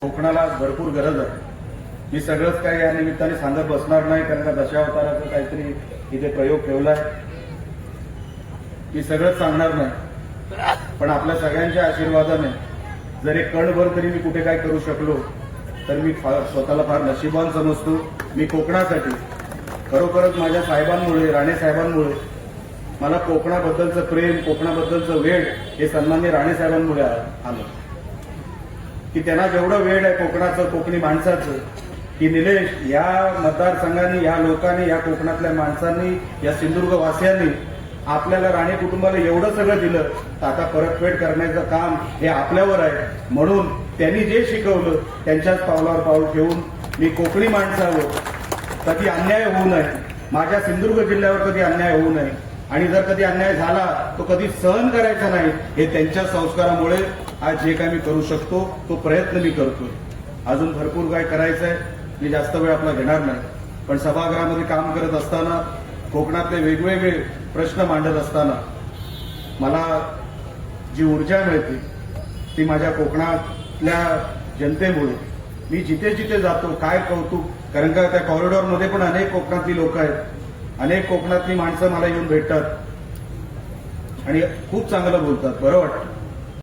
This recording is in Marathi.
कोकणाला भरपूर गरज आहे. मी सगळंच काही या निमित्ताने सांगत बसणार नाही, कारण का दशावताराचा काहीतरी इथे प्रयोग ठेवलाय. मी सगळंच सांगणार नाही, पण आपल्या सगळ्यांच्या आशीर्वादाने जर एक कणभर तरी मी कुठे काय करू शकलो तर मी स्वतःला फार नशिबान समजतो. मी कोकणासाठी खरोखरच माझ्या साहेबांमुळे, राणे साहेबांमुळे मला कोकणाबद्दलचं प्रेम, कोकणाबद्दलचं वेळ हे सन्माननीय राणे साहेबांमुळे आलं. की त्यांना जेवढं वेळ आहे कोकणाचं, कोकणी माणसाचं, की निलेश या मतदारसंघांनी, या लोकांनी, या कोकणातल्या माणसांनी, या सिंधुदुर्ग वासियांनी आपल्याला राणे कुटुंबाला एवढं सगळं दिलं, तर आता परतफेड करण्याचं काम हे आपल्यावर आहे. म्हणून त्यांनी जे शिकवलं त्यांच्याच पावलावर पाऊल ठेवून मी कोकणी माणसावर कधी अन्याय होऊ नये, माझ्या सिंधुदुर्ग जिल्ह्यावर कधी अन्याय होऊ नये, आणि जर कधी अन्याय झाला तो कधी सहन करायचा नाही, हे त्यांच्या संस्कारामुळे आज जे काय मी करू शकतो तो प्रयत्न मी करतोय. अजून भरपूर काय करायचं आहे, मी जास्त वेळ आपला घेणार नाही. पण सभागृहामध्ये काम करत असताना, कोकणातले वेगवेगळे प्रश्न मांडत असताना मला जी ऊर्जा मिळते ती माझ्या कोकणातल्या जनतेमुळे. मी जिथे जिथे जातो काय कौतुक, कारण का त्या कॉरिडॉरमध्ये पण अनेक कोकणातली लोक आहेत, अनेक कोकणातली माणसं मला येऊन भेटतात आणि खूप चांगलं बोलतात, बरं वाटतं.